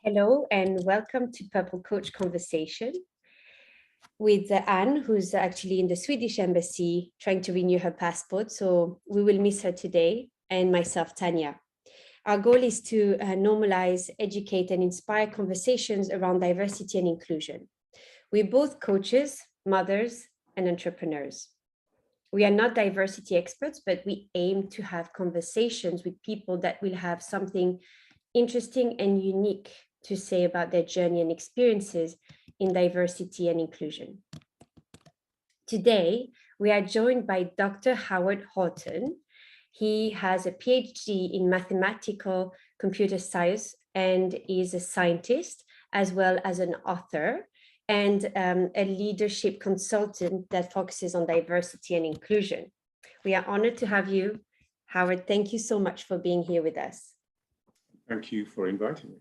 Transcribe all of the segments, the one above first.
Hello and welcome to Purple Coach Conversation with Anne, who's actually in the Swedish embassy trying to renew her passport. So we will miss her today, and myself, Tanya. Our goal is to normalize, educate, and inspire conversations around diversity and inclusion. We're both coaches, mothers, and entrepreneurs. We are not diversity experts, but we aim to have conversations with people that will have something interesting and unique to say about their journey and experiences in diversity and inclusion. Today, we are joined by Dr. Haughton. He has a PhD in mathematical computer science and is a scientist as well as an author and a leadership consultant that focuses on diversity and inclusion. We are honored to have you, Howard. Thank you so much for being here with us. Thank you for inviting me.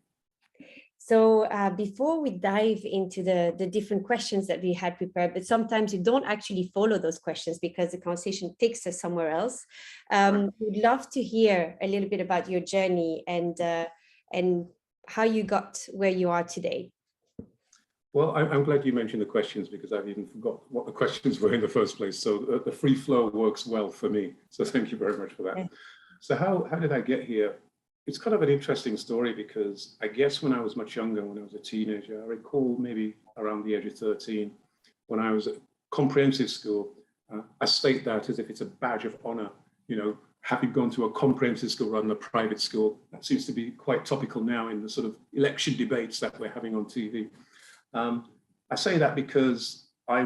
So before we dive into the different questions that we had prepared, but sometimes we don't actually follow those questions because the conversation takes us somewhere else. We'd love to hear a little bit about your journey and how you got where you are today. Well, I'm glad you mentioned the questions because I've even forgot what the questions were in the first place. So the free flow works well for me. So thank you very much for that. Yeah. So how did I get here? It's kind of an interesting story because I guess when I was much younger, when I was a teenager, I recall maybe around the age of 13, when I was at comprehensive school, I state that as if it's a badge of honor, you know, having gone to a comprehensive school rather than a private school. That seems to be quite topical now in the sort of election debates that we're having on TV. I say that because I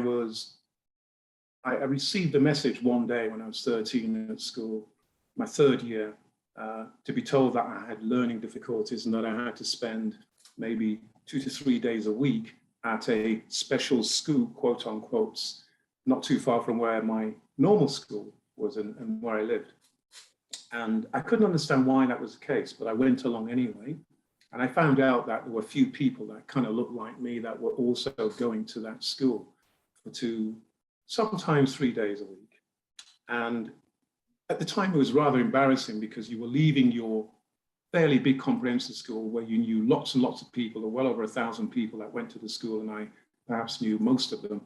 received a message one day when I was 13 at school, my third year, to be told that I had learning difficulties and that I had to spend maybe 2 to 3 days a week at a special school, quote unquote, not too far from where my normal school was and where I lived. And I couldn't understand why that was the case, but I went along anyway. And I found out that there were a few people that kind of looked like me that were also going to that school for sometimes 3 days a week. And at the time, it was rather embarrassing because you were leaving your fairly big comprehensive school where you knew lots and lots of people, or well over 1,000 people that went to the school, and I perhaps knew most of them,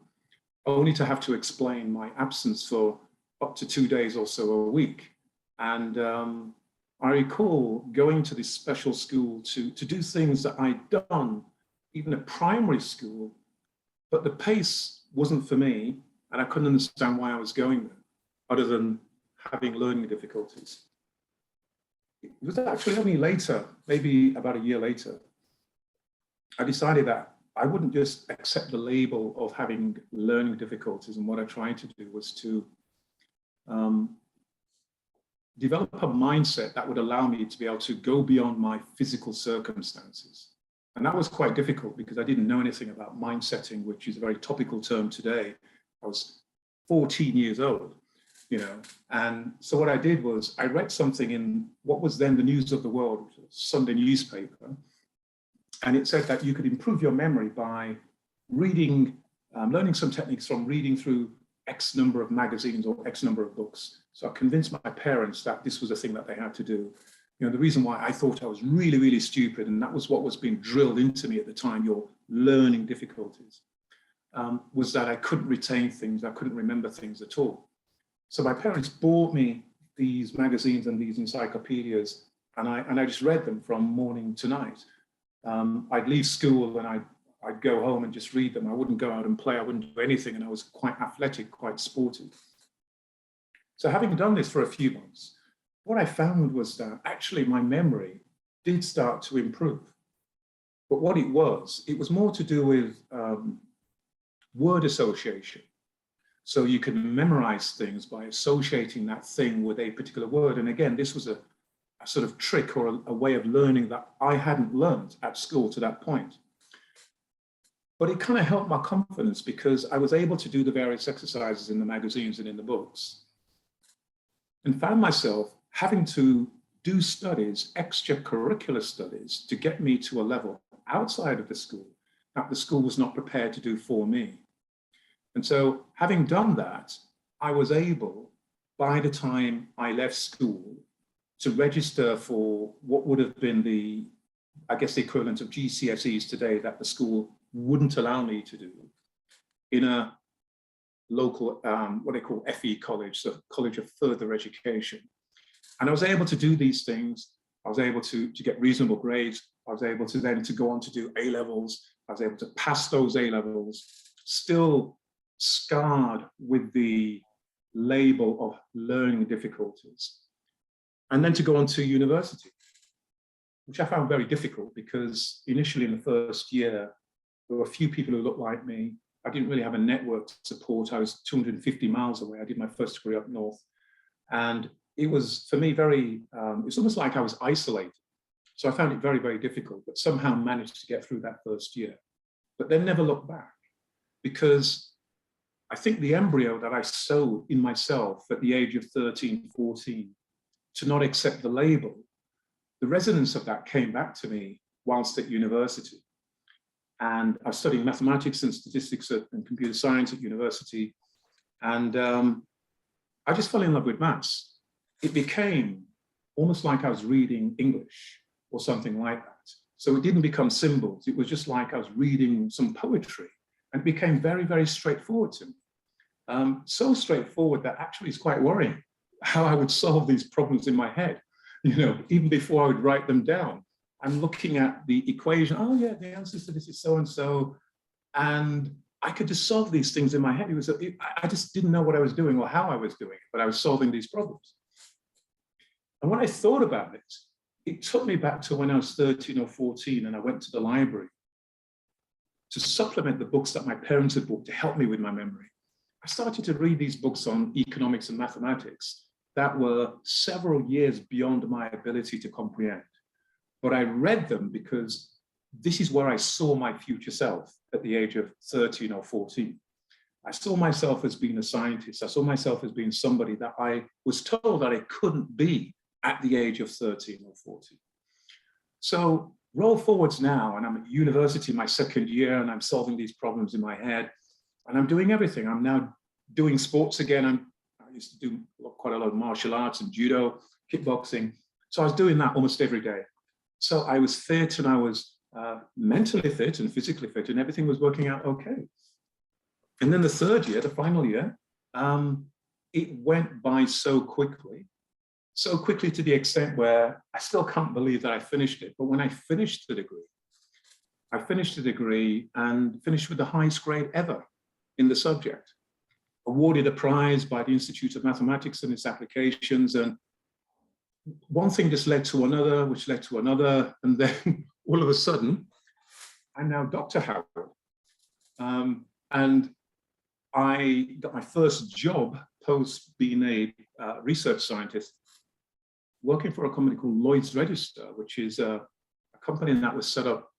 only to have to explain my absence for up to 2 days or so a week. And I recall going to this special school to do things that I'd done even at primary school, but the pace wasn't for me, and I couldn't understand why I was going there, other than having learning difficulties. It was actually only later, maybe about a year later, I decided that I wouldn't just accept the label of having learning difficulties, and what I tried to do was to develop a mindset that would allow me to be able to go beyond my physical circumstances. And that was quite difficult because I didn't know anything about mind setting, which is a very topical term today. I was 14 years old, you know. And so what I did was I read something in what was then the News of the World, Sunday newspaper. And it said that you could improve your memory by reading, learning some techniques from reading through X number of magazines or X number of books. So I convinced my parents that this was a thing that they had to do. You know, the reason why I thought I was really, really stupid, and that was what was being drilled into me at the time, your learning difficulties, was that I couldn't retain things, I couldn't remember things at all. So my parents bought me these magazines and these encyclopedias, and I just read them from morning to night. I'd leave school and I'd go home and just read them. I wouldn't go out and play, I wouldn't do anything, and I was quite athletic, quite sporty. So having done this for a few months, what I found was that actually my memory did start to improve. But what it was more to do with word association. So you can memorize things by associating that thing with a particular word. And again, this was a sort of trick or a way of learning that I hadn't learned at school to that point. But it kind of helped my confidence because I was able to do the various exercises in the magazines and in the books, and found myself having to do studies, extracurricular studies, to get me to a level outside of the school that the school was not prepared to do for me. And so having done that, I was able, by the time I left school, to register for what would have been the I guess the equivalent of GCSEs today that the school wouldn't allow me to do in a local, what they call FE college, so College of Further Education. And I was able to do these things. I was able to get reasonable grades. I was able to then to go on to do A-levels. I was able to pass those A-levels, still scarred with the label of learning difficulties. And then to go on to university, which I found very difficult because initially in the first year, there were a few people who looked like me. I didn't really have a network support. I was 250 miles away. I did my first degree up north. And it was, for me, very, it's almost like I was isolated. So I found it very, very difficult, but somehow managed to get through that first year. But then never looked back, because I think the embryo that I sowed in myself at the age of 13, 14, to not accept the label, the resonance of that came back to me whilst at university. And I was studying mathematics and statistics and computer science at university. And I just fell in love with maths. It became almost like I was reading English or something like that. So it didn't become symbols. It was just like I was reading some poetry, and it became very, very straightforward to me. So straightforward that actually it's quite worrying how I would solve these problems in my head. You know, even before I would write them down, I'm looking at the equation. Oh yeah, the answer to this is so-and-so. And I could just solve these things in my head. I just didn't know what I was doing or how I was doing it, but I was solving these problems. And when I thought about it, it took me back to when I was 13 or 14 and I went to the library to supplement the books that my parents had bought to help me with my memory. I started to read these books on economics and mathematics that were several years beyond my ability to comprehend. But I read them because this is where I saw my future self at the age of 13 or 14. I saw myself as being a scientist. I saw myself as being somebody that I was told that I couldn't be at the age of 13 or 14. So roll forwards now, and I'm at university my second year, and I'm solving these problems in my head, and I'm doing everything. I'm now doing sports again. I used to do quite a lot of martial arts and judo, kickboxing. So I was doing that almost every day. So I was fit, and I was mentally fit and physically fit, and everything was working out okay. And then the third year, the final year, it went by so quickly to the extent where I still can't believe that I finished it. But when I finished the degree, and finished with the highest grade ever in the subject, awarded a prize by the Institute of Mathematics and its applications. And one thing just led to another, which led to another. And then all of a sudden, I'm now Dr. Howard. And I got my first job post being a research scientist, working for a company called Lloyd's Register, which is a company that was set up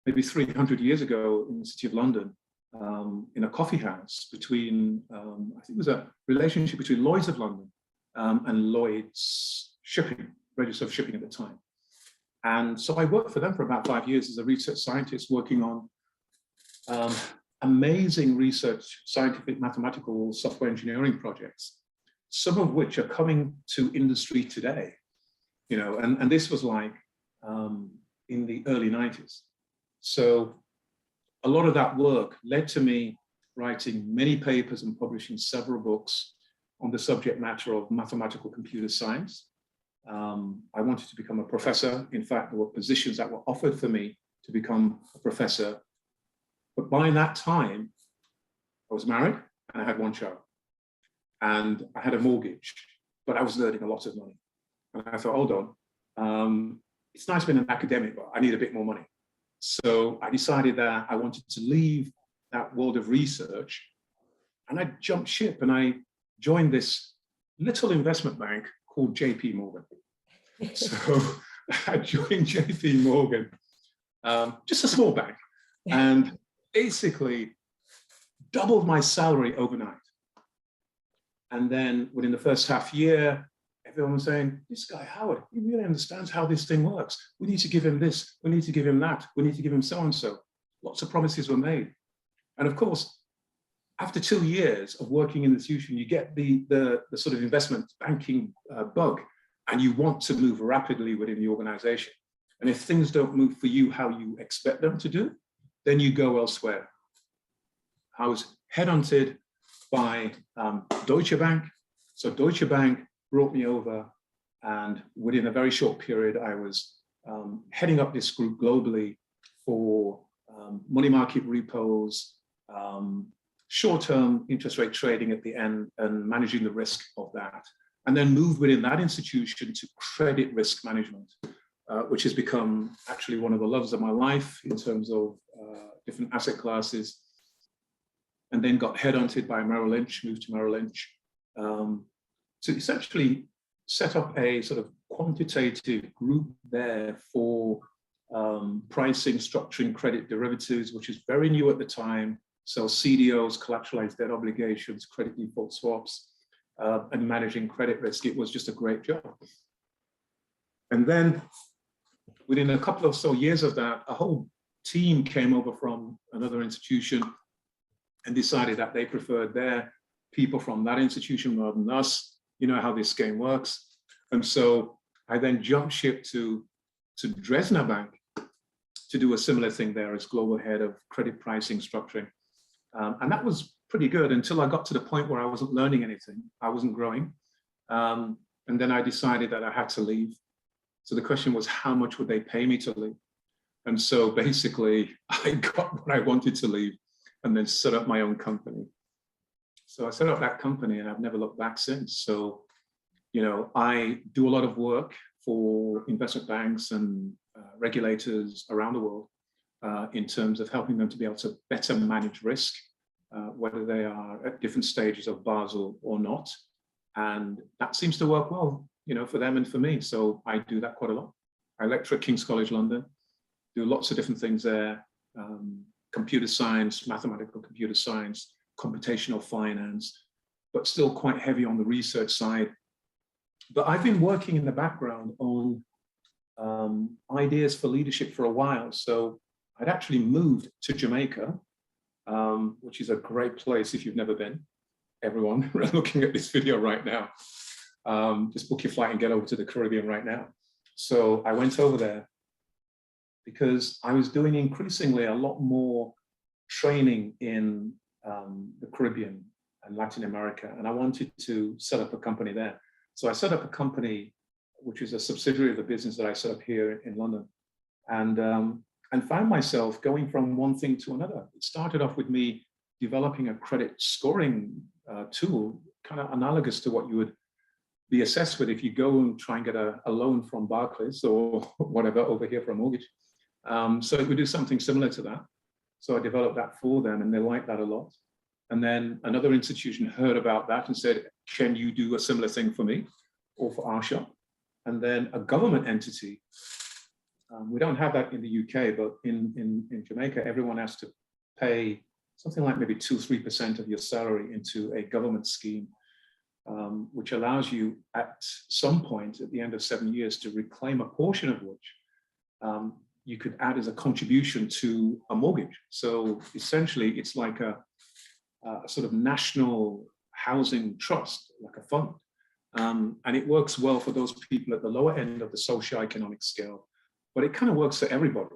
maybe 300 years ago in the City of London, in a coffee house between, I think it was a relationship between Lloyd's of London and Lloyd's Shipping, Register of Shipping at the time. And so I worked for them for about 5 years as a research scientist, working on amazing research, scientific, mathematical, software engineering projects, some of which are coming to industry today. You know, and this was like in the early 90s. So a lot of that work led to me writing many papers and publishing several books on the subject matter of mathematical computer science. I wanted to become a professor. In fact, there were positions that were offered for me to become a professor. But by that time, I was married and I had one child. And I had a mortgage, but I was earning a lot of money. And I thought, hold on, it's nice being an academic, but I need a bit more money. So I decided that I wanted to leave that world of research, and I jumped ship and I joined this little investment bank called JP Morgan. So I joined JP Morgan, just a small bank, and basically doubled my salary overnight. And then within the first half year, everyone was saying, this guy, Howard, he really understands how this thing works. We need to give him this. We need to give him that. We need to give him so-and-so. Lots of promises were made. And of course, after 2 years of working in the institution, you get the sort of investment banking bug, and you want to move rapidly within the organization. And if things don't move for you how you expect them to do, then you go elsewhere. I was headhunted by Deutsche Bank. So Deutsche Bank brought me over, and within a very short period, I was heading up this group globally for money market repos, short-term interest rate trading at the end, and managing the risk of that. And then moved within that institution to credit risk management, which has become actually one of the loves of my life in terms of different asset classes. And then got headhunted by Merrill Lynch, moved to Merrill Lynch, to essentially set up a sort of quantitative group there for pricing, structuring credit derivatives, which is very new at the time. So CDOs, collateralized debt obligations, credit default swaps, and managing credit risk. It was just a great job. And then within a couple of so years of that, a whole team came over from another institution and decided that they preferred their people from that institution rather than us. You know how this game works. And so I then jumped ship to Dresdner Bank to do a similar thing there as global head of credit pricing structuring. And that was pretty good until I got to the point where I wasn't learning anything. I wasn't growing. And then I decided that I had to leave. So the question was, how much would they pay me to leave? And so basically, I got what I wanted to leave and then set up my own company. So I set up that company and I've never looked back since. So, you know, I do a lot of work for investment banks and regulators around the world in terms of helping them to be able to better manage risk, whether they are at different stages of Basel or not. And that seems to work well, you know, for them and for me. So I do that quite a lot. I lecture at King's College London, do lots of different things there, computer science, mathematical computer science, computational finance, but still quite heavy on the research side. But I've been working in the background on ideas for leadership for a while. So I'd actually moved to Jamaica, which is a great place if you've never been. Everyone looking at this video right now, just book your flight and get over to the Caribbean right now. So I went over there because I was doing increasingly a lot more training in the Caribbean and Latin America, and I wanted to set up a company there. So I set up a company, which is a subsidiary of the business that I set up here in London, and found myself going from one thing to another. It started off with me developing a credit scoring tool, kind of analogous to what you would be assessed with if you go and try and get a loan from Barclays or whatever over here for a mortgage. So it would do something similar to that. So I developed that for them and they liked that a lot. And then another institution heard about that and said, can you do a similar thing for me or for our shop? And then a government entity, we don't have that in the UK, but in Jamaica, everyone has to pay something like maybe 2-3% of your salary into a government scheme, which allows you at some point at the end of 7 years to reclaim a portion of which you could add as a contribution to a mortgage. So essentially, it's like a sort of national housing trust, like a fund. And it works well for those people at the lower end of the socioeconomic scale, but it kind of works for everybody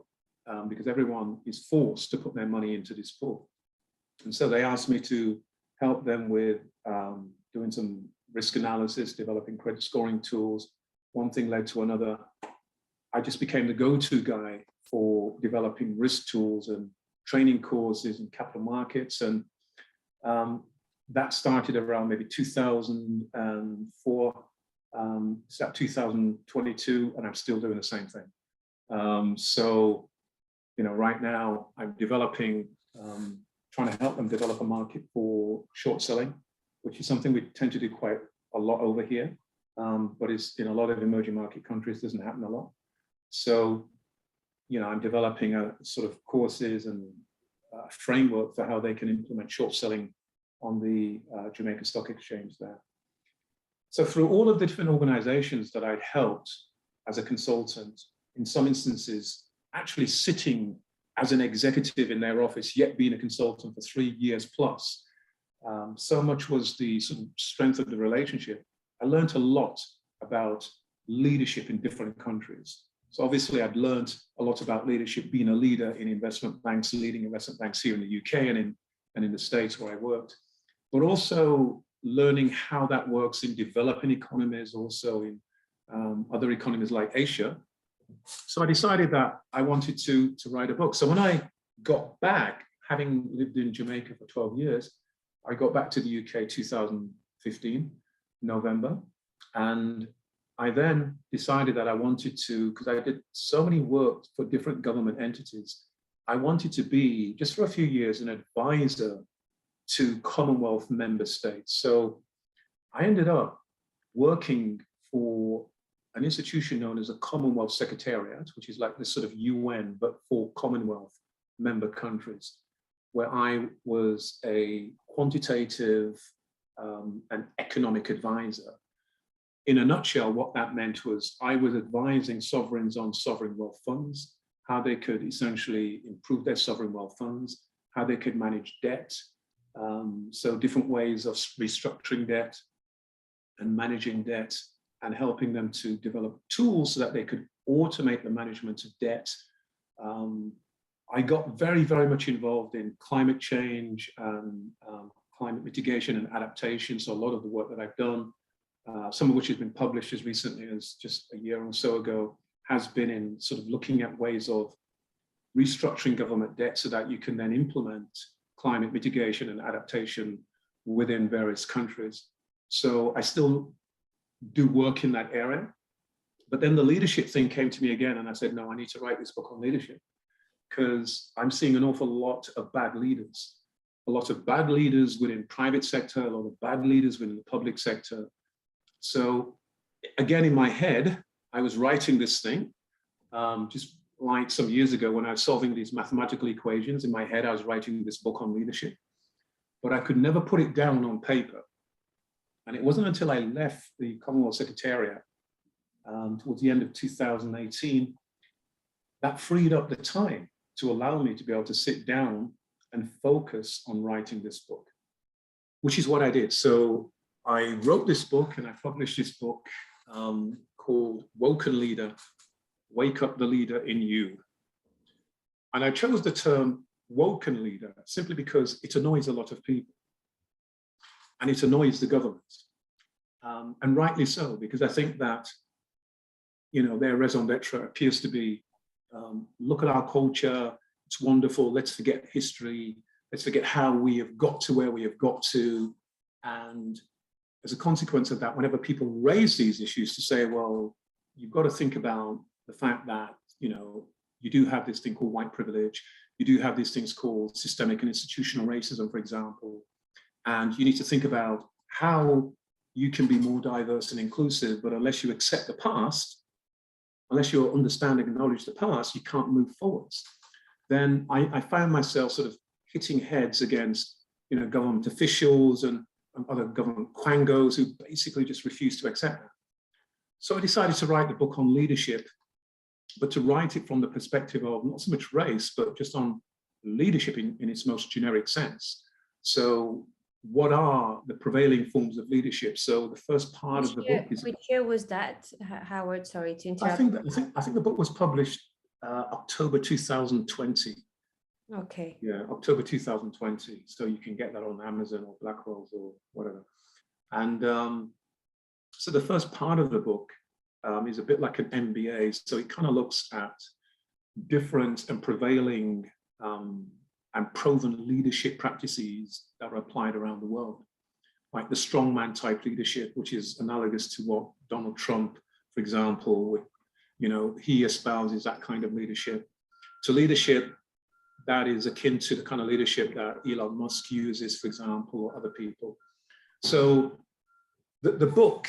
because everyone is forced to put their money into this pool. And so they asked me to help them with doing some risk analysis, developing credit scoring tools. One thing led to another. I just became the go-to guy for developing risk tools and training courses in capital markets. And that started around maybe 2004. It's at 2022, and I'm still doing the same thing. So, you know, right now I'm developing, trying to help them develop a market for short selling, which is something we tend to do quite a lot over here, but it's in a lot of emerging market countries, doesn't happen a lot. So, you know, I'm developing a sort of courses and framework for how they can implement short selling on the Jamaica Stock Exchange there. So through all of the different organizations that I'd helped as a consultant, in some instances, actually sitting as an executive in their office, yet being a consultant for 3 years plus, so much was the sort of strength of the relationship. I learned a lot about leadership in different countries. So obviously I'd learned a lot about leadership, being a leader in investment banks, leading investment banks here in the UK and in the States where I worked, but also learning how that works in developing economies, also in other economies like Asia. So I decided that I wanted to write a book. So when I got back, having lived in Jamaica for 12 years, I got back to the UK 2015, November, and I then decided that I wanted to, because I did so many work for different government entities, I wanted to be, just for a few years, an advisor to Commonwealth member states. So I ended up working for an institution known as a Commonwealth Secretariat, which is like this sort of UN, but for Commonwealth member countries, where I was a quantitative and economic advisor. In a nutshell, what that meant was I was advising sovereigns on sovereign wealth funds, how they could essentially improve their sovereign wealth funds, how they could manage debt, so different ways of restructuring debt and managing debt, and helping them to develop tools so that they could automate the management of debt. I got very, very much involved in climate change and climate mitigation and adaptation. So a lot of the work that I've done, some of which has been published as recently as just a year or so ago, has been in sort of looking at ways of restructuring government debt so that you can then implement climate mitigation and adaptation within various countries. So I still do work in that area. But then the leadership thing came to me again, and I said, no, I need to write this book on leadership, because I'm seeing an awful lot of bad leaders, a lot of bad leaders within private sector, a lot of bad leaders within the public sector. So again, in my head, I was writing this thing, just like some years ago when I was solving these mathematical equations. In my head, I was writing this book on leadership, but I could never put it down on paper. And it wasn't until I left the Commonwealth Secretariat towards the end of 2018 that freed up the time to allow me to be able to sit down and focus on writing this book, which is what I did. So I wrote this book and I published this book called Woken Leader, Wake Up the Leader in You. And I chose the term woken leader simply because it annoys a lot of people. And it annoys the government. And rightly so, because I think that, you know, their raison d'etre appears to be, look at our culture, it's wonderful, let's forget history, let's forget how we have got to where we have got to. And as a consequence of that, whenever people raise these issues to say, well, you've got to think about the fact that, you know, you do have this thing called white privilege, you do have these things called systemic and institutional racism, for example, and you need to think about how you can be more diverse and inclusive, but unless you accept the past, unless you understand and acknowledge the past, you can't move forwards. Then I found myself sort of hitting heads against, you know, government officials and other government quangos who basically just refused to accept that. So I decided to write the book on leadership, but to write it from the perspective of not so much race, but just on leadership in its most generic sense. So what are the prevailing forms of leadership? So the first part of the book is... Which year was that, Howard? Sorry to interrupt. I think the book was published October 2020. Okay. Yeah, October 2020. So you can get that on Amazon or Blackwell's or whatever. And so the first part of the book is a bit like an MBA. So it kind of looks at different and prevailing and proven leadership practices that are applied around the world, like the strongman type leadership, which is analogous to what Donald Trump, for example, you know, he espouses that kind of leadership, to leadership that is akin to the kind of leadership that Elon Musk uses, for example, or other people. So the book,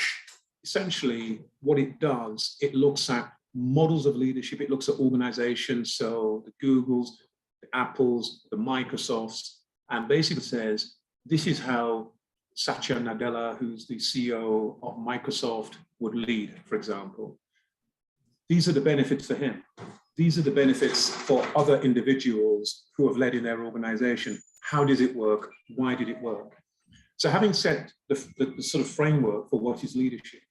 essentially what it does, it looks at models of leadership, it looks at organizations, so the Googles, the Apples, the Microsofts, and basically says, this is how Satya Nadella, who's the CEO of Microsoft, would lead, for example. These are the benefits for him. These are the benefits for other individuals who have led in their organization. How does it work? Why did it work? So having set the sort of framework for what is leadership,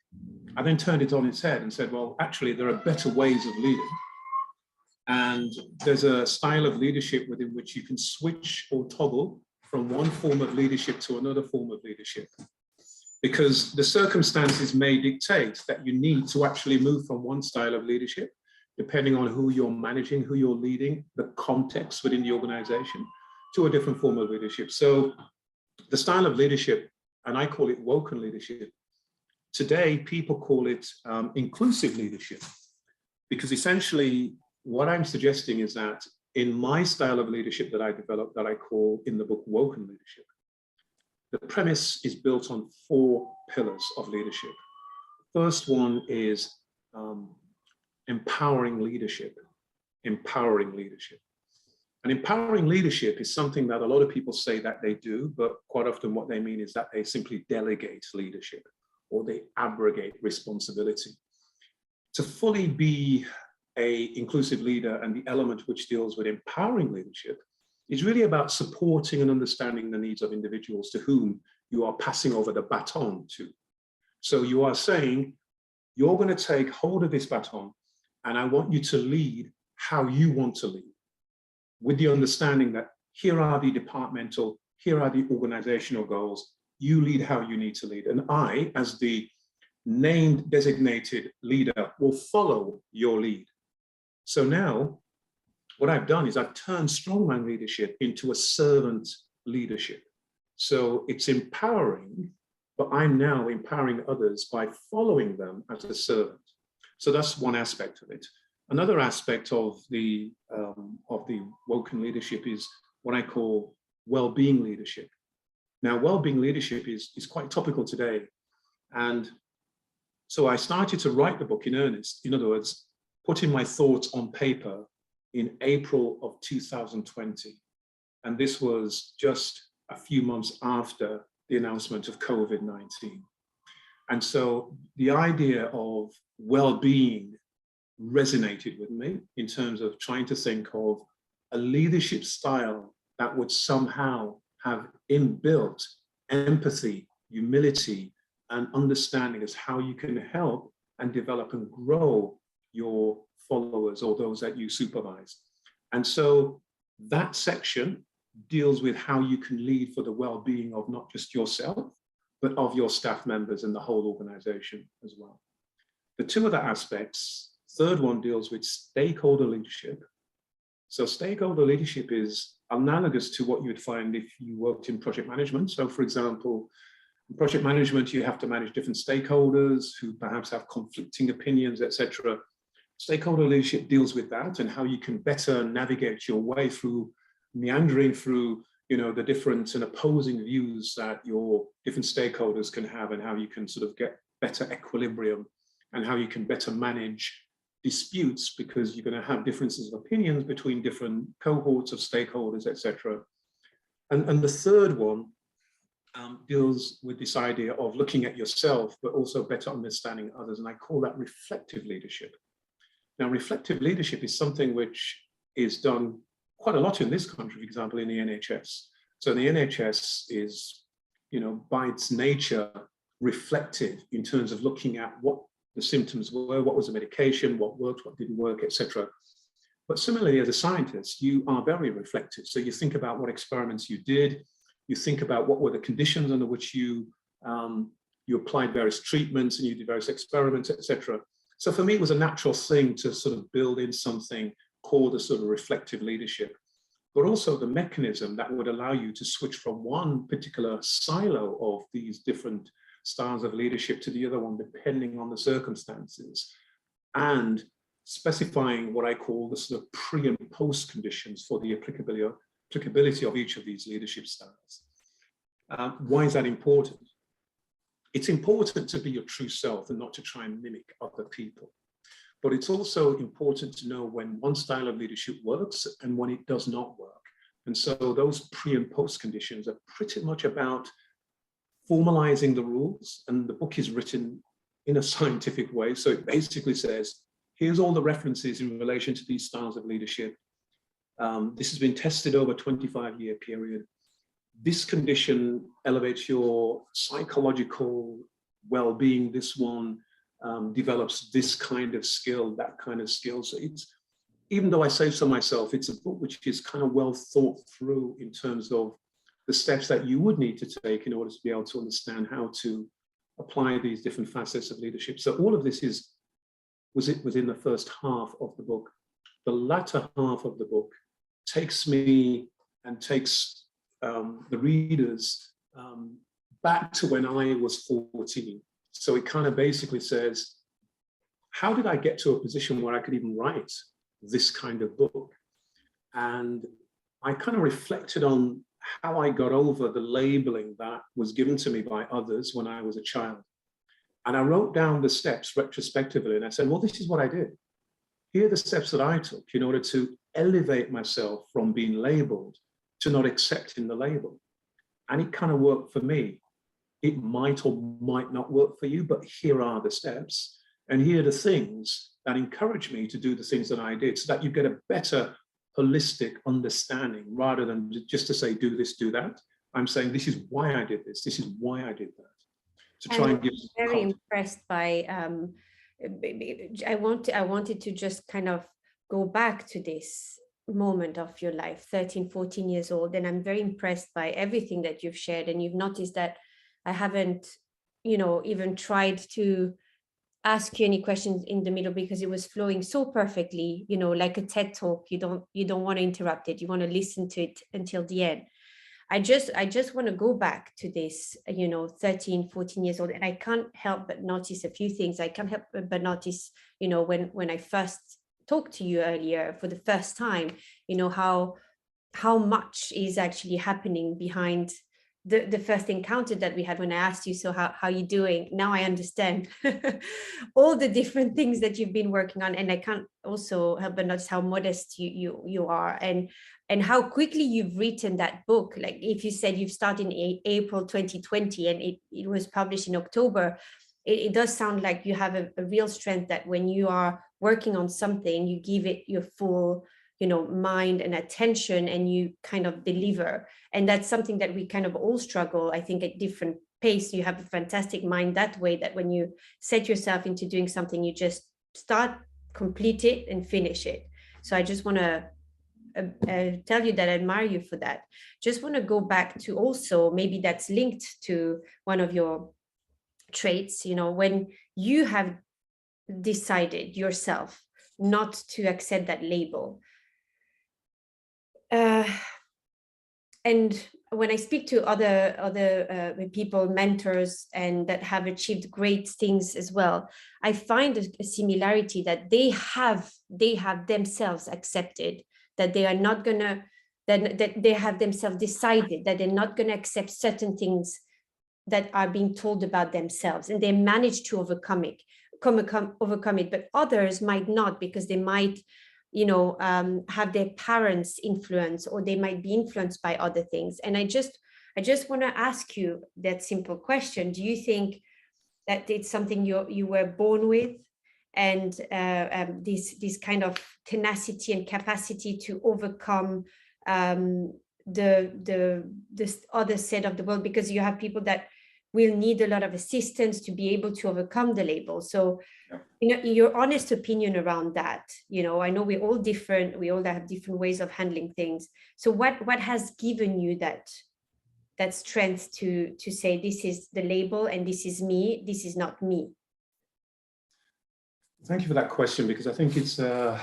I then turned it on its head and said, well, actually, there are better ways of leading. And there's a style of leadership within which you can switch or toggle from one form of leadership to another form of leadership. Because the circumstances may dictate that you need to actually move from one style of leadership, depending on who you're managing, who you're leading, the context within the organization, to a different form of leadership. So the style of leadership, and I call it Woken leadership. Today, people call it inclusive leadership, because essentially what I'm suggesting is that in my style of leadership that I developed, that I call in the book Woken leadership, the premise is built on 4 pillars of leadership. First one is empowering leadership. Empowering leadership. And empowering leadership is something that a lot of people say that they do, but quite often what they mean is that they simply delegate leadership or they abrogate responsibility. To fully be an inclusive leader, and the element which deals with empowering leadership is really about supporting and understanding the needs of individuals to whom you are passing over the baton to. So you are saying, you're going to take hold of this baton and I want you to lead how you want to lead, with the understanding that here are the departmental, here are the organizational goals, you lead how you need to lead. And I, as the named designated leader, will follow your lead. So now, what I've done is I've turned strongman leadership into a servant leadership. So it's empowering, but I'm now empowering others by following them as a servant. So that's one aspect of it. Another aspect of the Woken leadership is what I call well-being leadership. Now, well-being leadership is quite topical today. And so I started to write the book in earnest. In other words, putting my thoughts on paper in April of 2020. And this was just a few months after the announcement of COVID-19. And so the idea of well-being resonated with me in terms of trying to think of a leadership style that would somehow have inbuilt empathy, humility, and understanding as how you can help and develop and grow your followers or those that you supervise. And so that section deals with how you can lead for the well-being of not just yourself, but of your staff members and the whole organization as well. The 2 other aspects, third one deals with stakeholder leadership. So stakeholder leadership is analogous to what you would find if you worked in project management. So for example, in project management, you have to manage different stakeholders who perhaps have conflicting opinions, etc. Stakeholder leadership deals with that and how you can better navigate your way through, meandering through, the different and opposing views that your different stakeholders can have, and how you can sort of get better equilibrium and how you can better manage disputes, because you're going to have differences of opinions between different cohorts of stakeholders, etc. And the third one deals with this idea of looking at yourself, but also better understanding others. And I call that reflective leadership. Now, reflective leadership is something which is done quite a lot in this country, for example, in the NHS. So the NHS is, by its nature, reflective in terms of looking at what the symptoms were, what was the medication, what worked, what didn't work, etc. But similarly, as a scientist, you are very reflective. So you think about what experiments you did, you think about what were the conditions under which you applied various treatments and you did various experiments, etc. So for me, it was a natural thing to sort of build in something called a sort of reflective leadership, but also the mechanism that would allow you to switch from one particular silo of these different styles of leadership to the other one, depending on the circumstances, and specifying what I call the sort of pre and post conditions for the applicability of each of these leadership styles. Why is that important? It's important to be your true self and not to try and mimic other people. But it's also important to know when one style of leadership works and when it does not work. And so those pre and post conditions are pretty much about formalizing the rules. And the book is written in a scientific way. So it basically says, here's all the references in relation to these styles of leadership. This has been tested over a 25-year period. This condition elevates your psychological well-being, this one develops this kind of skill, that kind of skill. So it's, even though I say so myself, it's a book which is kind of well thought through in terms of the steps that you would need to take in order to be able to understand how to apply these different facets of leadership. So all of this was within the first half of the book. The latter half of the book takes me and takes the readers back to when I was 14. So it kind of basically says, how did I get to a position where I could even write this kind of book? And I kind of reflected on how I got over the labeling that was given to me by others when I was a child. And I wrote down the steps retrospectively, and I said, well, this is what I did. Here are the steps that I took in order to elevate myself from being labeled to not accepting the label. And it kind of worked for me. It might or might not work for you, but here are the steps. And here are the things that encourage me to do the things that I did, so that you get a better holistic understanding rather than just to say, do this, do that. I'm saying, this is why I did this. This is why I did that. To try and give very impressed by, I wanted to just kind of go back to this moment of your life, 13, 14 years old. And I'm very impressed by everything that you've shared. And you've noticed that I haven't, even tried to ask you any questions in the middle, because it was flowing so perfectly, like a TED talk. You don't want to interrupt it. You want to listen to it until the end. I just want to go back to this, 13, 14 years old. And I can't help but notice a few things. I can't help but notice, when I first talked to you earlier for the first time, how much is actually happening behind the first encounter that we had, when I asked you, so how you doing? Now I understand all the different things that you've been working on. And I can't also help but notice how modest you are, and how quickly you've written that book. Like, if you said you've started in April 2020 and it was published in October, it does sound like you have a real strength, that when you are working on something, you give it your full mind and attention, and you kind of deliver. And that's something that we kind of all struggle, I think, at different pace. You have a fantastic mind that way, that when you set yourself into doing something, you just start, complete it, and finish it. So I just want to tell you that I admire you for that. Just want to go back to, also, maybe that's linked to one of your traits, when you have decided yourself not to accept that label. And when I speak to other people, mentors, and that have achieved great things as well, I find a similarity, that they have themselves accepted that they are not gonna, that they have themselves decided that they're not gonna accept certain things that are being told about themselves, and they manage to overcome it. But others might not, because they might have their parents' influence, or they might be influenced by other things. And I just want to ask you that simple question: do you think that it's something you were born with, and this kind of tenacity and capacity to overcome this other side of the world? Because you have people that will need a lot of assistance to be able to overcome the label. So, your honest opinion around that. I know we're all different. We all have different ways of handling things. So what has given you that strength to say, this is the label and this is me, this is not me? Thank you for that question, because I think it's a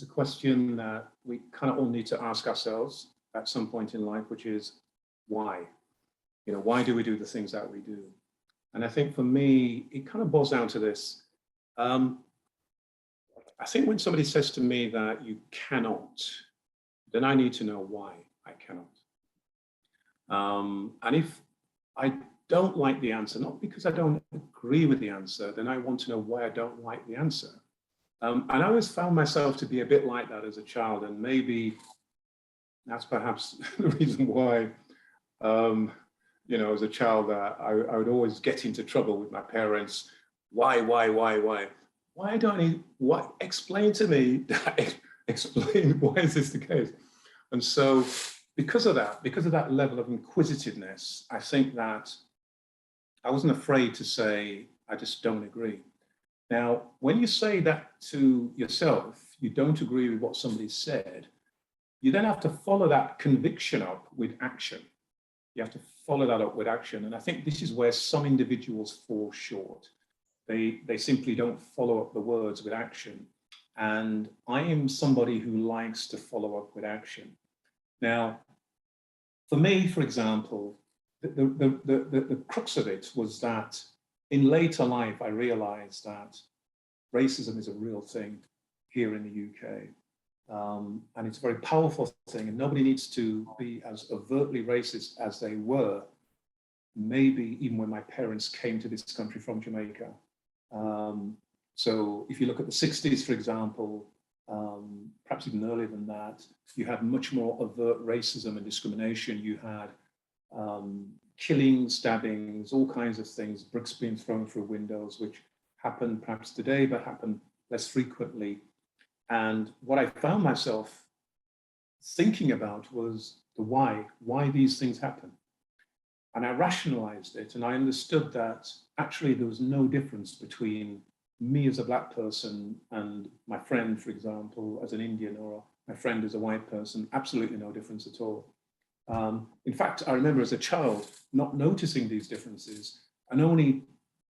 question that we kind of all need to ask ourselves at some point in life, which is why? Why do we do the things that we do? And I think for me, it kind of boils down to this. I think when somebody says to me that you cannot, then I need to know why I cannot. And if I don't like the answer, not because I don't agree with the answer, then I want to know why I don't like the answer. And I always found myself to be a bit like that as a child, and maybe that's perhaps the reason why, as a child, I would always get into trouble with my parents. Why? Why don't you, explain to me, explain, why is this the case? And so because of that level of inquisitiveness, I think that I wasn't afraid to say, I just don't agree. Now, when you say that to yourself, you don't agree with what somebody said, you then have to follow that conviction up with action. You have to follow that up with action. And I think this is where some individuals fall short. They simply don't follow up the words with action. And I am somebody who likes to follow up with action. Now, for me, for example, the crux of it was that in later life, I realized that racism is a real thing here in the UK. And it's a very powerful thing, and nobody needs to be as overtly racist as they were, maybe even when my parents came to this country from Jamaica. So if you look at the 60s, for example, perhaps even earlier than that, you had much more overt racism and discrimination. You had killings, stabbings, all kinds of things, bricks being thrown through windows, which happen perhaps today, but happen less frequently. And what I found myself thinking about was the why these things happen. And I rationalized it, and I understood that actually there was no difference between me as a Black person and my friend, for example, as an Indian, or my friend as a white person, absolutely no difference at all. In fact, I remember as a child not noticing these differences and only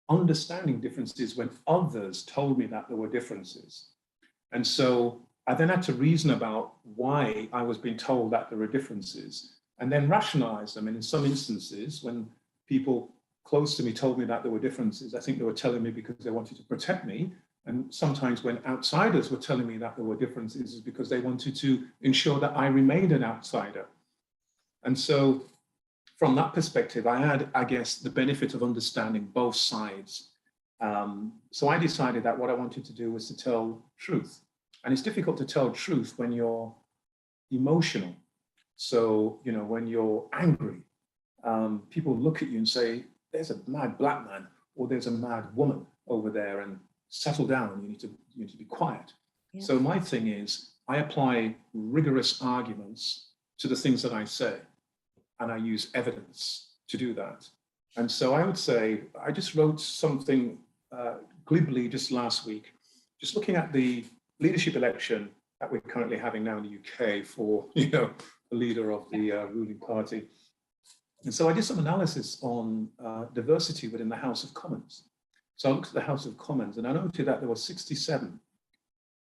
understanding differences when others told me that there were differences. And so I then had to reason about why I was being told that there were differences and then rationalize them. And in some instances, when people close to me told me that there were differences, I think they were telling me because they wanted to protect me. And sometimes when outsiders were telling me that there were differences, is because they wanted to ensure that I remained an outsider. And so from that perspective, I had, I guess, the benefit of understanding both sides. So I decided that what I wanted to do was to tell truth. And it's difficult to tell truth when you're emotional. So, you know, when you're angry, people look at you and say, there's a mad Black man or there's a mad woman over there, and settle down, you need to be quiet. Yeah. So my thing is, I apply rigorous arguments to the things that I say, and I use evidence to do that. And so I would say, I just wrote something glibly just last week, just looking at the leadership election that we're currently having now in the UK for, you know, the leader of the ruling party. And so I did some analysis on diversity within the House of Commons. So I looked at the House of Commons and I noted that there were 67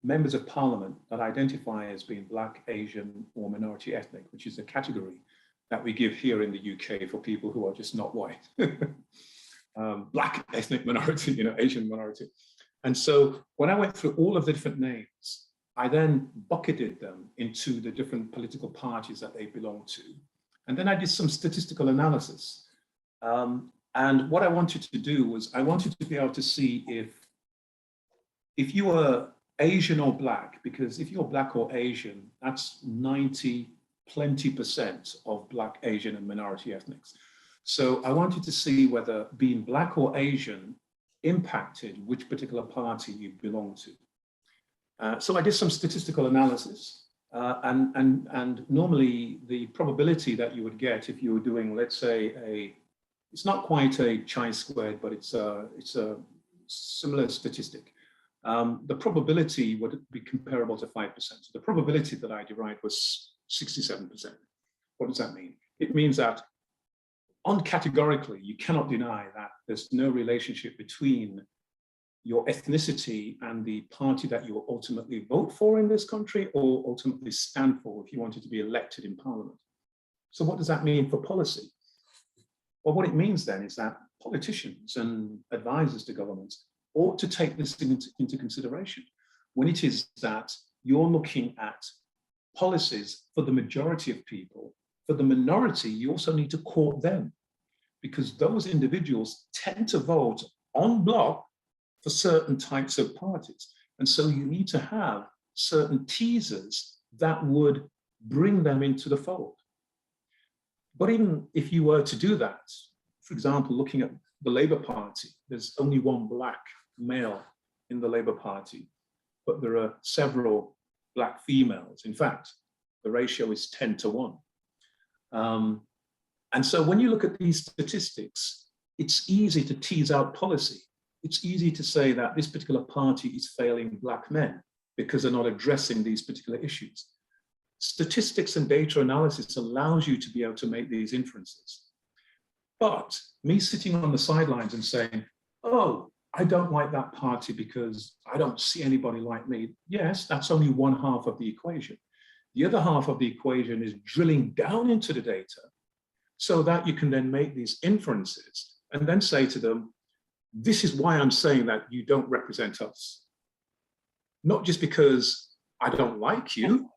members of Parliament that identify as being Black, Asian, or minority ethnic, which is a category that we give here in the UK for people who are just not white. Black ethnic minority, you know, Asian minority. And so when I went through all of the different names, I then bucketed them into the different political parties that they belong to. And then I did some statistical analysis. And what I wanted to do was I wanted to be able to see if you were Asian or Black, because if you're Black or Asian, that's 20% of Black, Asian, and minority ethnics. So I wanted to see whether being Black or Asian impacted which particular party you belong to. So I did some statistical analysis, and normally the probability that you would get if you were doing, let's say, it's not quite a chi-squared, but it's a similar statistic. The probability would be comparable to 5%. So the probability that I derived was 67%. What does that mean? It means that uncategorically, you cannot deny that there's no relationship between your ethnicity and the party that you will ultimately vote for in this country or ultimately stand for if you wanted to be elected in Parliament. So what does that mean for policy? Well, what it means then is that politicians and advisors to governments ought to take this into consideration when it is that you're looking at policies for the majority of people. For the minority, you also need to court them, because those individuals tend to vote en bloc for certain types of parties. And so you need to have certain teasers that would bring them into the fold. But even if you were to do that, for example, looking at the Labour Party, there's only one Black male in the Labour Party, but there are several Black females. In fact, the ratio is 10 to 1. And so when you look at these statistics, it's easy to tease out policy. It's easy to say that this particular party is failing Black men because they're not addressing these particular issues. Statistics and data analysis allows you to be able to make these inferences. But me sitting on the sidelines and saying, oh, I don't like that party because I don't see anybody like me. Yes, that's only one half of the equation. The other half of the equation is drilling down into the data so that you can then make these inferences and then say to them, this is why I'm saying that you don't represent us. Not just because I don't like you,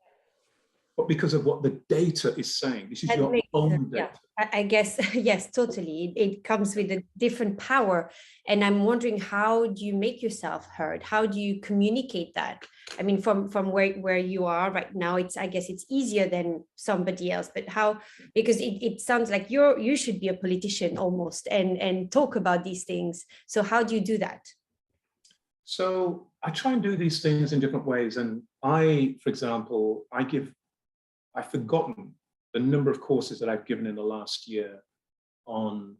but because of what the data is saying. This is your own data. Yeah, I guess, yes, totally. It comes with a different power. And I'm wondering, how do you make yourself heard? How do you communicate that? I mean, from where you are right now, I guess it's easier than somebody else, but how, because it sounds like you should be a politician almost and talk about these things. So how do you do that? So I try and do these things in different ways. And for example, I've forgotten the number of courses that I've given in the last year on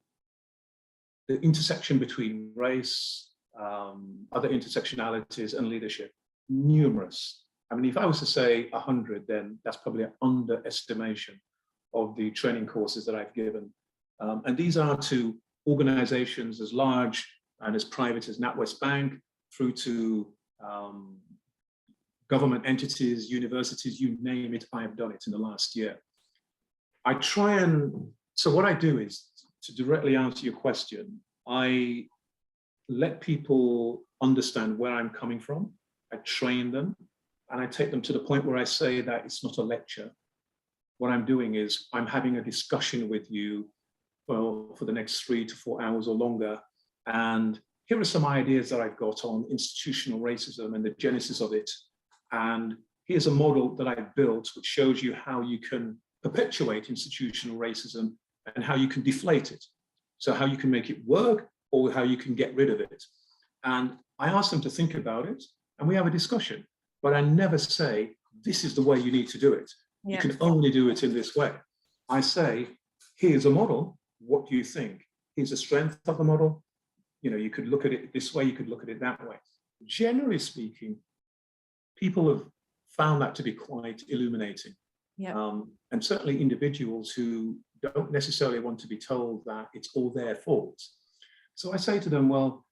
the intersection between race, other intersectionalities, and leadership. Numerous. I mean, if I was to say 100, then that's probably an underestimation of the training courses that I've given. And these are to organizations as large and as private as NatWest Bank, through to government entities, universities, you name it, I have done it in the last year. So what I do is, to directly answer your question, I let people understand where I'm coming from. I train them, and I take them to the point where I say that it's not a lecture. What I'm doing is I'm having a discussion with you for the next 3 to 4 hours or longer. And here are some ideas that I've got on institutional racism and the genesis of it. And here's a model that I've built which shows you how you can perpetuate institutional racism and how you can deflate it. So how you can make it work or how you can get rid of it. And I ask them to think about it and we have a discussion, but I never say, this is the way you need to do it. Yeah. You can only do it in this way. I say, here's a model, what do you think? Here's the strength of the model. You could look at it this way, you could look at it that way. Generally speaking, people have found that to be quite illuminating. Yeah. And certainly individuals who don't necessarily want to be told that it's all their fault. So I say to them, well,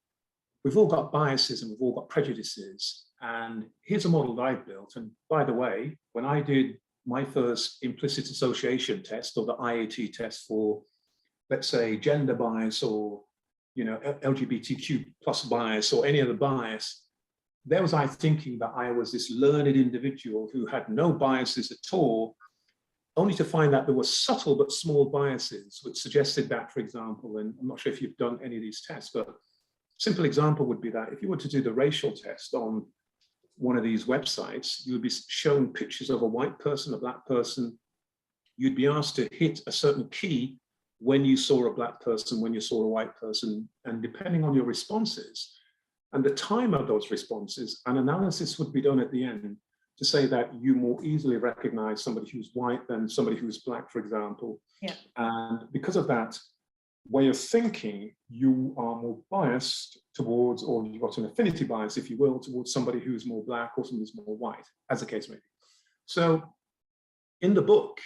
we've all got biases and we've all got prejudices. And here's a model that I've built. And by the way, when I did my first implicit association test, or the IAT test for, let's say, gender bias or LGBTQ plus bias or any other bias, there was I thinking that I was this learned individual who had no biases at all, only to find that there were subtle but small biases, which suggested that, for example, and I'm not sure if you've done any of these tests, but a simple example would be that if you were to do the racial test on one of these websites, you would be shown pictures of a white person, a black person. You'd be asked to hit a certain key when you saw a black person, when you saw a white person, and depending on your responses and the time of those responses, an analysis would be done at the end to say that you more easily recognize somebody who's white than somebody who's black, for example. Yeah. And because of that way of thinking, you are more biased towards, or you've got an affinity bias, if you will, towards somebody who's more black or somebody who's more white, as the case may be. So in the book,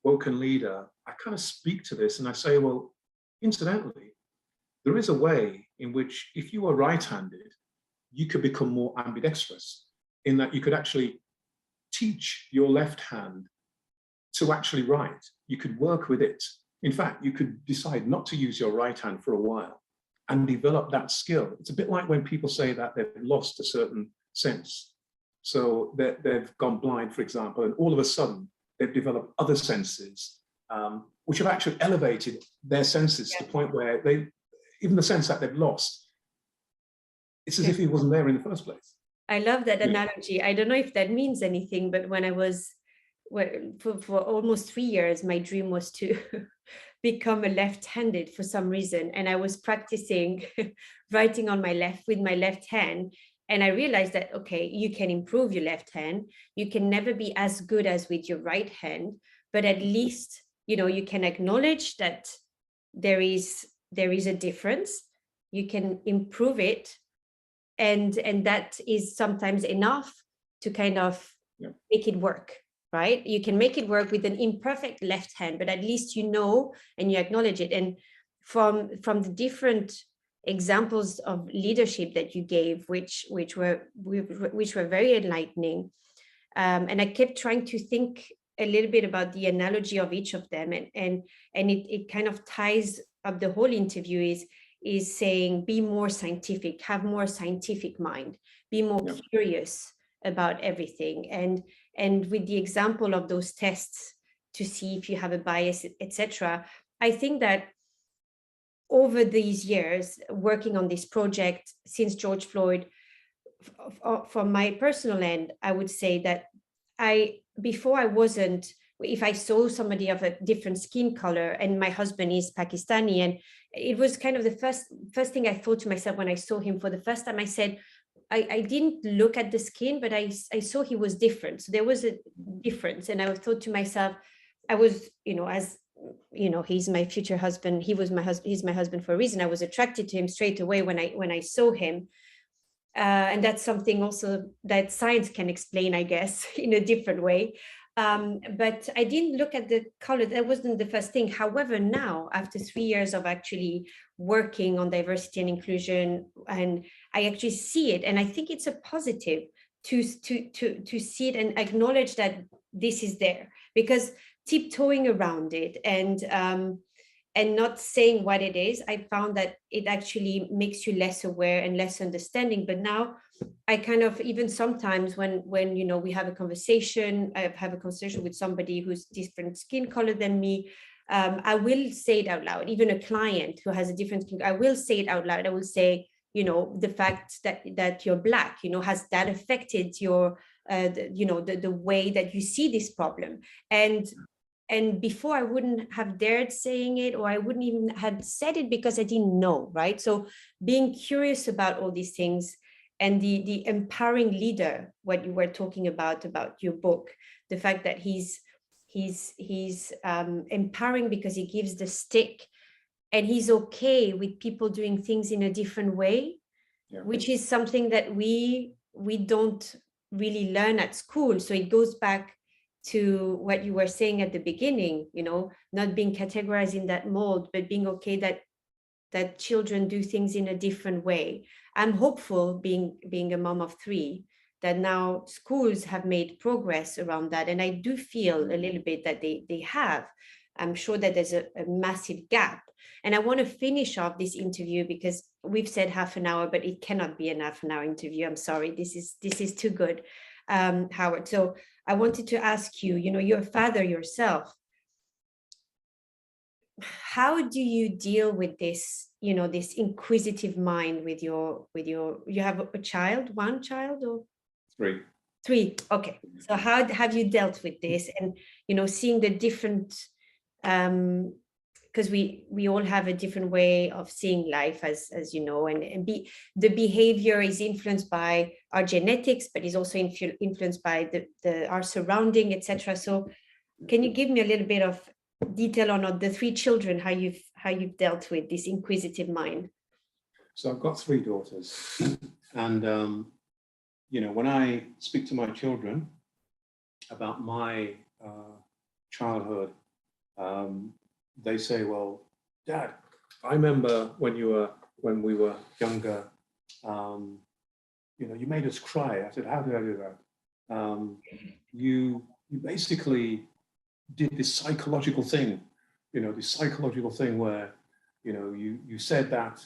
Woken Leader, I kind of speak to this and I say, well, incidentally, there is a way in which if you are right-handed, you could become more ambidextrous, in that you could actually teach your left hand to actually write. You could work with it. In fact, you could decide not to use your right hand for a while and develop that skill. It's a bit like when people say that they've lost a certain sense. So they've gone blind, for example, and all of a sudden they've developed other senses, which have actually elevated their senses to the point where even the sense that they've lost, it's as if it wasn't there in the first place. I love that analogy. I don't know if that means anything, but when I was, for almost 3 years, my dream was to become a left-handed for some reason. And I was practicing writing on my left with my left hand. And I realized that, okay, you can improve your left hand. You can never be as good as with your right hand, but at least, you can acknowledge that there is there is a difference, you can improve it, and that is sometimes enough to kind of make it work, right? You can make it work with an imperfect left hand, but at least you know and you acknowledge it. And from the different examples of leadership that you gave, which were very enlightening, and I kept trying to think a little bit about the analogy of each of them, and it kind of ties up the whole interview, is saying, be more scientific, have more scientific mind, be more curious about everything, and with the example of those tests to see if you have a bias, etc. I think that over these years working on this project since George Floyd, from my personal end, I would say that before I wasn't, if I saw somebody of a different skin color, and my husband is Pakistani, and it was kind of the first thing I thought to myself when I saw him for the first time, I said, I didn't look at the skin, but I saw he was different. So there was a difference. And I thought to myself, I was, as he's my future husband. He was my husband. He's my husband for a reason. I was attracted to him straight away when I saw him. And that's something also that science can explain, I guess, in a different way. But I didn't look at the color. That wasn't the first thing. However, now, after 3 years of actually working on diversity and inclusion, and I actually see it, and I think it's a positive to see it and acknowledge that this is there, because tiptoeing around it and not saying what it is, I found that it actually makes you less aware and less understanding. But now I kind of, even sometimes when we have a conversation, I have a conversation with somebody who's different skin color than me, I will say it out loud. Even a client who has a different skin, I will say it out loud. I will say, the fact that you're Black, has that affected your, the way that you see this problem? And before I wouldn't have dared saying it, or I wouldn't even have said it because I didn't know, right? So being curious about all these things, and the empowering leader, what you were talking about your book, the fact that he's empowering because he gives the stick, and he's okay with people doing things in a different way, which is something that we don't really learn at school. So it goes back to what you were saying at the beginning, not being categorized in that mold, but being okay that children do things in a different way. I'm hopeful, being a mom of 3, that now schools have made progress around that. And I do feel a little bit that they have. I'm sure that there's a massive gap. And I want to finish off this interview, because we've said half an hour, but it cannot be an half an hour interview. I'm sorry, this is too good, Howard. So I wanted to ask you, you're a father yourself. How do you deal with this, this inquisitive mind with your, you have a child, one child, or 3? 3. Okay. So how have you dealt with this? And, seeing the different, because we all have a different way of seeing life, as you know, and the behavior is influenced by our genetics, but is also influenced by our surrounding, etc. So can you give me a little bit of detail on the 3 children, how you've dealt with this inquisitive mind? So I've got 3 daughters, and when I speak to my children about my childhood, they say, "Well, Dad, I remember when we were younger, you made us cry." I said, "How did I do that?" You basically did this psychological thing, where, you said that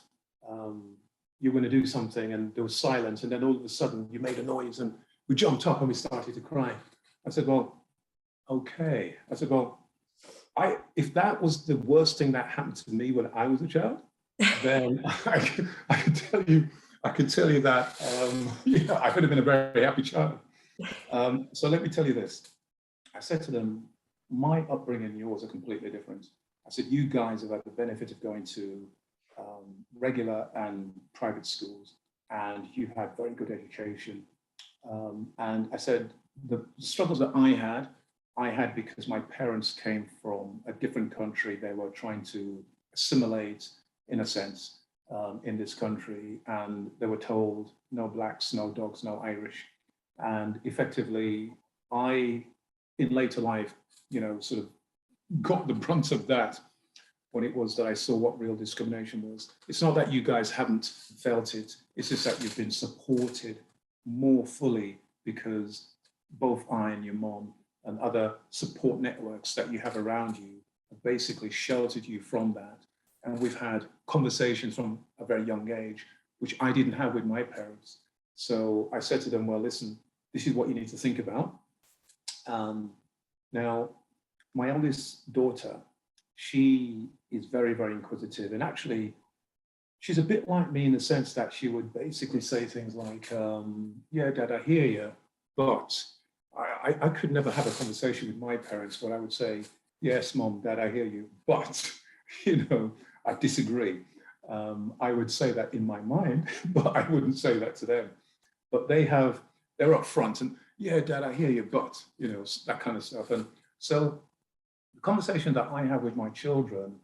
you were going to do something, and there was silence, and then all of a sudden you made a noise, and we jumped up and we started to cry. I said, "Well, okay." I said, "Well, if that was the worst thing that happened to me when I was a child, then I could tell you that I could have been a very happy child." So let me tell you this. I said to them, my upbringing and yours are completely different. I said, you guys have had the benefit of going to regular and private schools, and you've had very good education. And I said, the struggles that I had because my parents came from a different country. They were trying to assimilate, in a sense, in this country. And they were told no blacks, no dogs, no Irish. And effectively, I, in later life, sort of got the brunt of that when it was that I saw what real discrimination was. It's not that you guys haven't felt it, it's just that you've been supported more fully because both I and your mom and other support networks that you have around you have basically sheltered you from that. And we've had conversations from a very young age, which I didn't have with my parents. So I said to them, well, listen, this is what you need to think about. Now, my eldest daughter, she is very, very inquisitive. And actually, she's a bit like me in the sense that she would basically say things like, yeah, Dad, I hear you, but I could never have a conversation with my parents where I would say, yes, Mom, Dad, I hear you, but, I disagree. I would say that in my mind, but I wouldn't say that to them. But they're upfront and, yeah, Dad, I hear you, but, that kind of stuff. And so the conversation that I have with my children,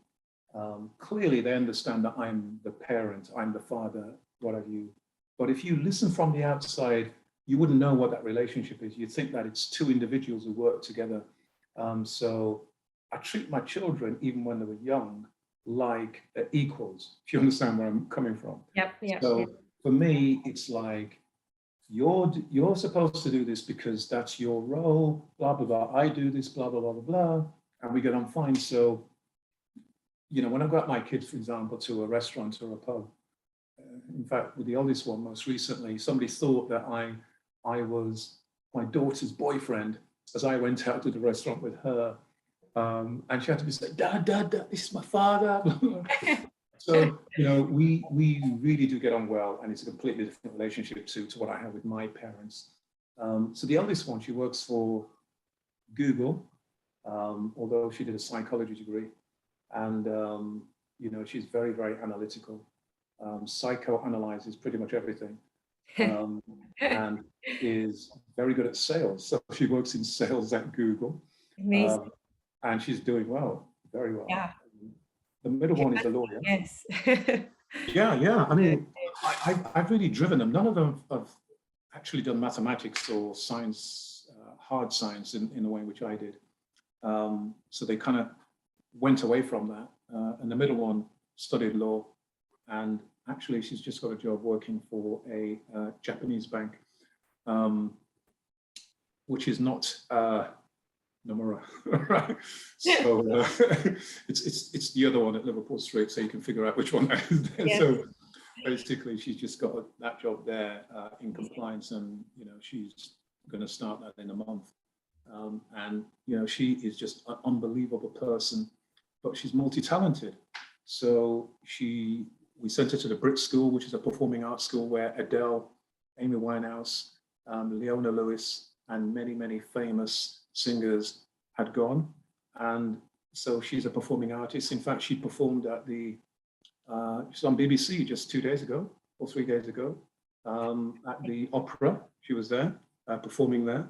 clearly they understand that I'm the parent, I'm the father, what have you. But if you listen from the outside, you wouldn't know what that relationship is. You'd think that it's two individuals who work together. So I treat my children, even when they were young, like they're equals, if you understand where I'm coming from. Yep. So for me, it's like, you're supposed to do this because that's your role, blah, blah, blah. I do this, blah, blah, blah, blah, blah. And we get on fine. So, when I got my kids, for example, to a restaurant or a pub, in fact, with the oldest one, most recently, somebody thought that I was my daughter's boyfriend as I went out to the restaurant with her. And she had to be saying, Dad, this is my father. So, we really do get on well, and it's a completely different relationship to what I have with my parents. So the eldest one, she works for Google, although she did a psychology degree. And, she's very, very analytical, psychoanalyzes pretty much everything, and is very good at sales. So she works in sales at Google. Amazing. And she's doing well, very well. Yeah. The middle one is a lawyer. Yes. Yeah. I mean, I've really driven them. None of them have actually done mathematics or science, hard science in the way in which I did. So they kind of went away from that. And the middle one studied law. And actually, she's just got a job working for a Japanese bank, which is not Nomura, right? So it's the other one at Liverpool Street, so you can figure out which one that is. Yes. So basically, she's just got that job there in compliance, and she's going to start that in a month. And she is just an unbelievable person, but she's multi-talented. So we sent her to the Brit School, which is a performing arts school where Adele, Amy Winehouse, Leona Lewis, and many, many famous singers had gone. And so she's a performing artist. In fact, she performed at she's on BBC just 2 days ago or 3 days ago at the opera. She was there performing there.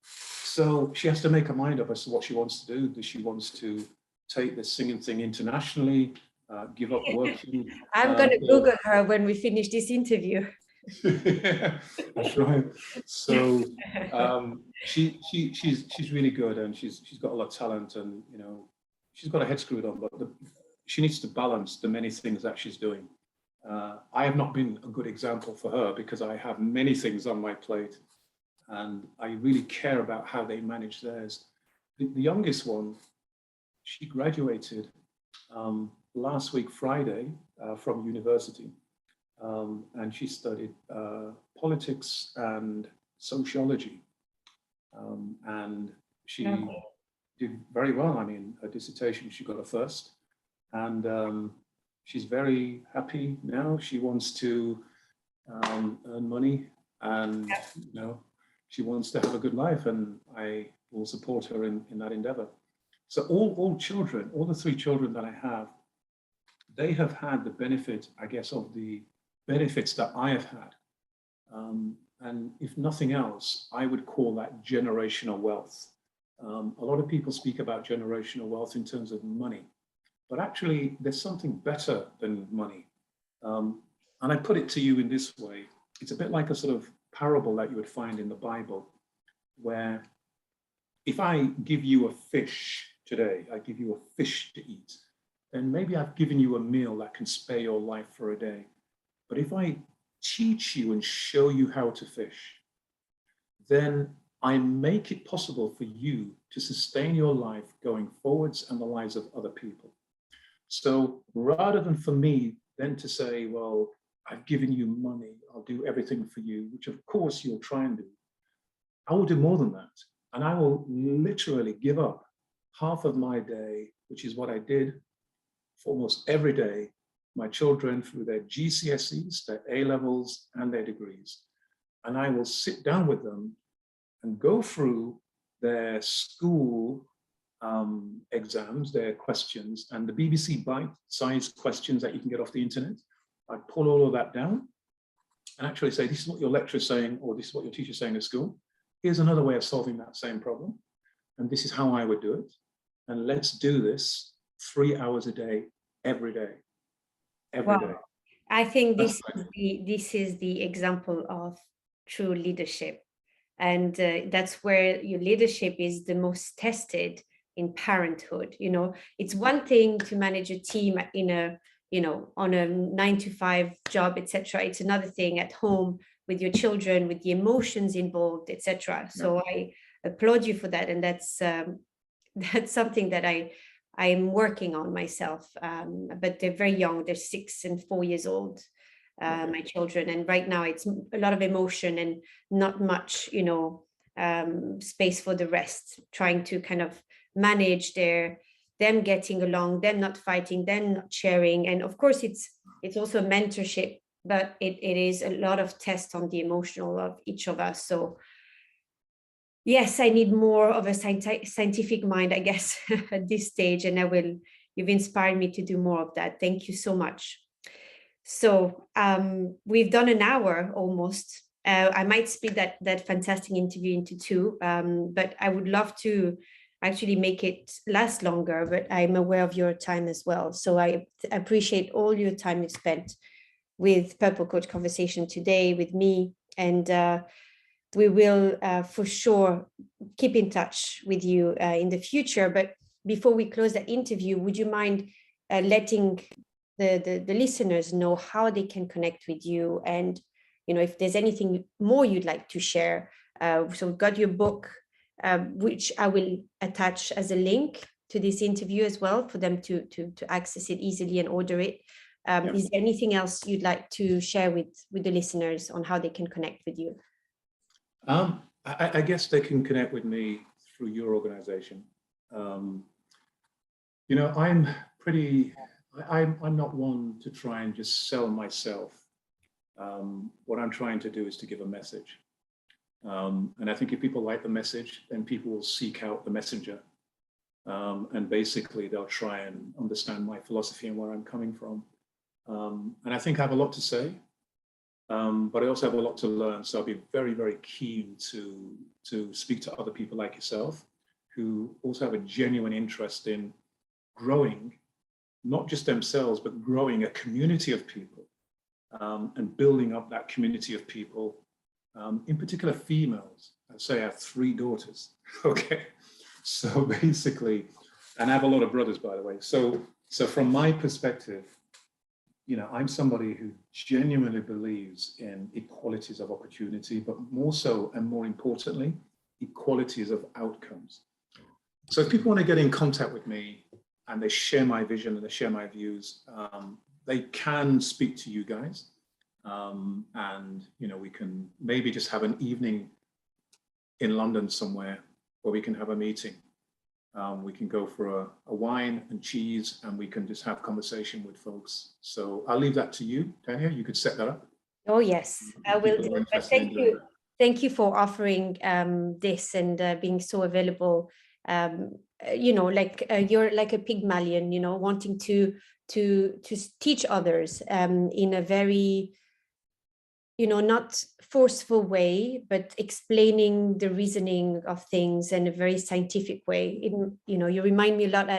So she has to make her mind up as to what she wants to do. Does she wants to take the singing thing internationally, give up working? I'm going to Google her when we finish this interview. Yeah, that's right. So she's really good, and she's got a lot of talent, and she's got her head screwed on, but she needs to balance the many things that she's doing. I have not been a good example for her because I have many things on my plate, and I really care about how they manage theirs. The youngest one, she graduated last week Friday from university. And she studied politics and sociology. And she did very well. I mean, her dissertation, she got a first. And she's very happy now. She wants to earn money, and she wants to have a good life, and I will support her in that endeavor. So all children, all the 3 children that I have, they have had the benefit, I guess, of the benefits that I have had. And if nothing else, I would call that generational wealth. A lot of people speak about generational wealth in terms of money, but actually there's something better than money. And I put it to you in this way. It's a bit like a sort of parable that you would find in the Bible, where if I give you a fish today, I give you a fish to eat, then maybe I've given you a meal that can spare your life for a day. But if I teach you and show you how to fish, then I make it possible for you to sustain your life going forwards and the lives of other people. So rather than for me then to say, well, I've given you money, I'll do everything for you, which of course you'll try and do, I will do more than that. And I will literally give up half of my day, which is what I did for almost every day, my children through their GCSEs, their A-levels, and their degrees. And I will sit down with them and go through their school exams, their questions, and the BBC bite-sized questions that you can get off the internet. I pull all of that down and actually say, this is what your lecturer's saying, or this is what your teacher's saying at school. Here's another way of solving that same problem. And this is how I would do it. And let's do this 3 hours a day, every day, every day. I think this is the example of true leadership. And that's where your leadership is the most tested in parenthood. You know, it's one thing to manage a team in a, you know, on a 9-to-5 job, etc. It's another thing at home with your children, with the emotions involved, etc. So I applaud you for that, and that's something that I am working on myself. But they're very young; they're 6 and 4 years old, my children, and right now it's a lot of emotion and not much, you know, space for the rest. Trying to kind of manage them getting along, them not fighting, them not sharing, and of course it's also mentorship. But it is a lot of test on the emotional of each of us. So yes, I need more of a scientific mind, I guess, at this stage. And you've inspired me to do more of that. Thank you so much. So we've done an hour almost. I might split that fantastic interview into 2, but I would love to actually make it last longer, but I'm aware of your time as well. So I appreciate all your time you've spent with Purple Coach Conversation today with me, and we will for sure keep in touch with you in the future. But before we close that interview, would you mind letting the listeners know how they can connect with you, and you know, if there's anything more you'd like to share? So we've got your book, which I will attach as a link to this interview as well, for them to access it easily and order it. Is there anything else you'd like to share with the listeners on how they can connect with you? I guess they can connect with me through your organization. You know, I'm not one to try and just sell myself. What I'm trying to do is to give a message. And I think if people like the message, then people will seek out the messenger. And basically they'll try and understand my philosophy and where I'm coming from. And I think I have a lot to say, but I also have a lot to learn. So I'll be very, very keen to speak to other people like yourself, who also have a genuine interest in growing, not just themselves, but growing a community of people, and building up that community of people, in particular females. I'd say I have 3 daughters, okay? So basically, and I have a lot of brothers, by the way. So from my perspective, you know, I'm somebody who genuinely believes in equalities of opportunity, but more so and more importantly, equalities of outcomes. So if people want to get in contact with me and they share my vision and they share my views, they can speak to you guys. And, you know, we can maybe just have an evening in London somewhere where we can have a meeting. We can go for a wine and cheese, and we can just have conversation with folks. So I'll leave that to you, Tanya. You could set that up. Oh, yes, I will do. But thank you. Thank you for offering this and being so available. You know, like you're like a Pygmalion, you know, wanting to teach others in a very, you know, not forceful way, but explaining the reasoning of things in a very scientific way. You know, you remind me a lot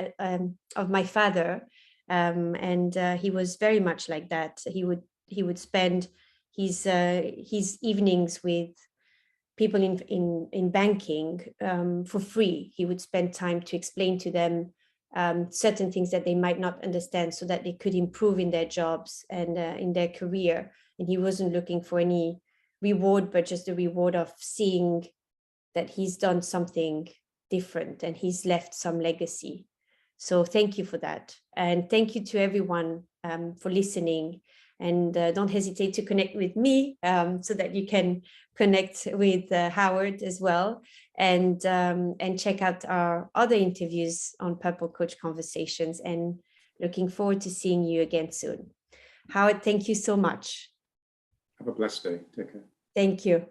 of my father, And he was very much like that. He would spend his evenings with people in banking for free. He would spend time to explain to them certain things that they might not understand, so that they could improve in their jobs and in their career. And he wasn't looking for any reward, but just the reward of seeing that he's done something different and he's left some legacy. So thank you for that. And thank you to everyone for listening. And don't hesitate to connect with me so that you can connect with Howard as well. And check out our other interviews on Purple Coach Conversations. And looking forward to seeing you again soon. Howard, thank you so much. Have a blessed day. Take care. Thank you.